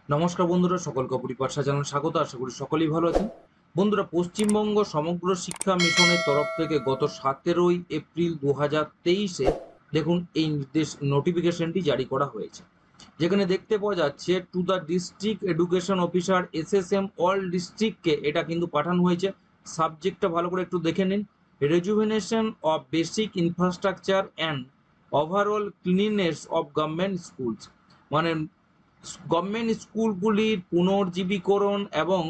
নমস্কার বন্ধুরা, সকলকে পরিবার সাজানোর স্বাগত। আশা করি সকলেই ভালো আছেন। বন্ধুরা, পশ্চিমবঙ্গ সমগ্র শিক্ষা মিশনের তরফ থেকে গত 17ই এপ্রিল 2023-এ দেখুন এই নোটিফিকেশনটি জারি করা হয়েছে, যেখানে দেখতে পাওয়া যাচ্ছে to the district education officer SSM all ডিস্ট্রিক্টকে এটা কিন্তু পাঠানো হয়েছে। সাবজেক্টটা ভালো করে একটু দেখে নিন। Rejuvenation of basic infrastructure and overall cleanness of government schools, মানে গভর্নমেন্ট স্কুলগুলির পুনর্জীবীকরণ এবং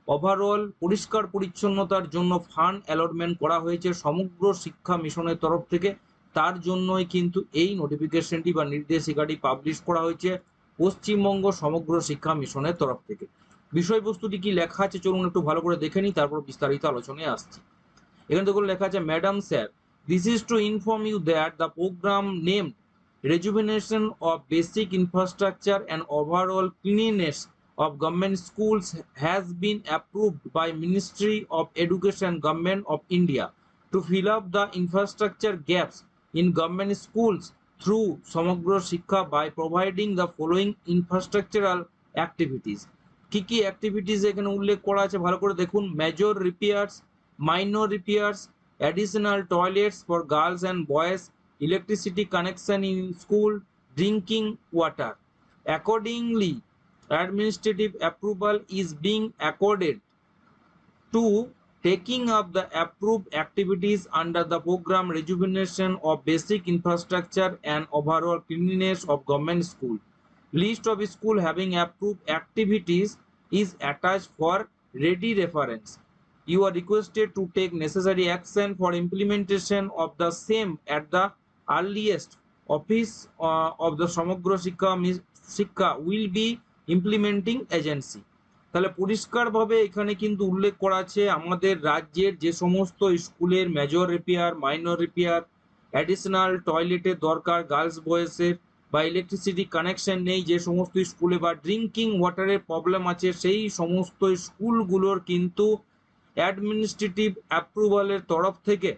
ওভারঅল পরিষ্কার পরিচ্ছন্নতার জন্য ফান্ড অ্যালটমেন্ট করা হয়েছে সমগ্র শিক্ষা মিশনের তরফ থেকে। তার জন্যই কিন্তু এই নোটিফিকেশনটি বা নির্দেশিকাটি পাবলিশ করা হয়েছে পশ্চিমবঙ্গ সমগ্র শিক্ষা মিশনের তরফ থেকে। বিষয়বস্তুটি কি লেখা আছে চলুন একটু ভালো করে দেখে নিই, তারপর বিস্তারিত আলোচনায় আসছি। এখানে দেখুন লেখা আছে, madam sir, this is to inform you that the programme named rejuvenation of basic infrastructure and overall cleanliness of government schools has been approved by Ministry of Education, Government of India, to fill up the infrastructure gaps in government schools through Samagra Shiksha by providing the following infrastructural activities. কি কি activities এখানে উল্লেখ করা আছে ভালো করে দেখুন। Major repairs, minor repairs, additional toilets for girls and boys, electricity connection in school, drinking water. Accordingly, administrative approval is being accorded to taking up the approved activities under the program rejuvenation of basic infrastructure and overall cleanliness of government school. List of school having approved activities is attached for ready reference. You are requested to take necessary action for implementation of the same at the earliest. Office of the Samagra Shiksha will be implementing agency. তাহলে পরিষ্কারভাবে এখানে কিন্তু উল্লেখ করা আছে আমাদের রাজ্যের যে সমস্ত স্কুলের major repair, minor repair, additional টয়লেটের দরকার গার্লস বয়েজের, বা ইলেকট্রিসিটি কানেকশন নেই যে সমস্ত স্কুলে, বা ড্রিঙ্কিং ওয়াটারের প্রবলেম আছে, সেই সমস্ত স্কুলগুলোর কিন্তু অ্যাডমিনিস্ট্রেটিভ অ্যাপ্রুভালের তরফ থেকে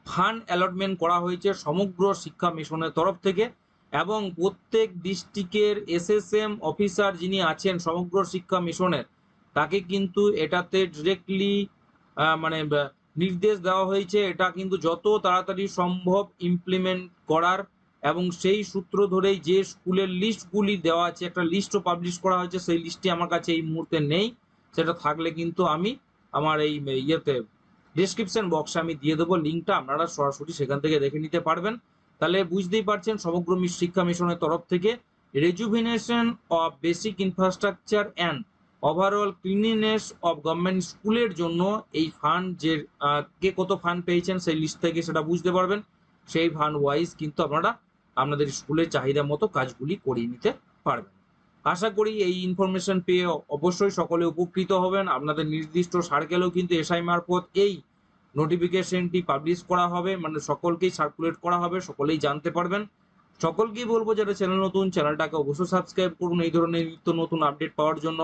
ফান্ড অ্যালটমেন্ট করা হয়েছে সমগ্র শিক্ষা মিশনের তরফ থেকে। এবং প্রত্যেক ডিস্ট্রিক্টের এসএসএম অফিসার যিনি আছেন সমগ্র শিক্ষা মিশনের, তাকে কিন্তু এটাতে ডিরেক্টলি মানে নির্দেশ দেওয়া হয়েছে এটা কিন্তু যত তাড়াতাড়ি সম্ভব ইমপ্লিমেন্ট করার। এবং সেই সূত্র ধরেই যে স্কুলের লিস্টগুলি দেওয়া আছে, একটা লিস্টও পাবলিশ করা হয়েছে, সেই লিস্টটি আমার কাছে এই মুহূর্তে নেই। সেটা থাকলে কিন্তু আমি আমার এই ইয়েতে ডিসক্রিপশন বক্সে আমি দিয়ে দেবো লিঙ্কটা, আপনারা সরাসরি সেখান থেকে দেখে নিতে পারবেন। তাহলে বুঝতেই পারছেন সমগ্র শিক্ষা মিশনের তরফ থেকে rejuvenation of basic infrastructure and overall cleanliness of government স্কুলের জন্য এই ফান্ড যে কে কত ফান্ড পেয়েছেন সেই লিস্ট থেকে সেটা বুঝতে পারবেন। সেই ফান্ড ওয়াইজ কিন্তু আপনারা আপনাদের স্কুলের চাহিদা মতো কাজগুলি করিয়ে নিতে পারবেন। আশা করি এই ইনফরমেশন পেয়ে অবশ্যই সকলে উপকৃত হবেন। আপনাদের নির্দিষ্ট সার্কেলেও কিন্তু এসআই মারফত এই নোটিফিকেশনটি পাবলিশ করা হবে, মানে সকলকেই সার্কুলেট করা হবে, সকলেই জানতে পারবেন। সকলকেই বলবো যারা চ্যানেল নতুন, চ্যানেলটাকে অবশ্যই সাবস্ক্রাইব করুন এই ধরনের নিত্য নতুন আপডেট পাওয়ার জন্য।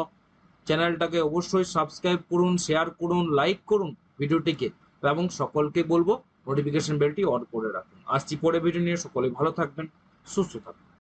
চ্যানেলটাকে অবশ্যই সাবস্ক্রাইব করুন, শেয়ার করুন, লাইক করুন ভিডিওটিকে, এবং সকলকে বলবো নোটিফিকেশন বেলটি অন করে রাখুন। আসছি পরে ভিডিও নিয়ে, সকলে ভালো থাকবেন, সুস্থ থাকবেন।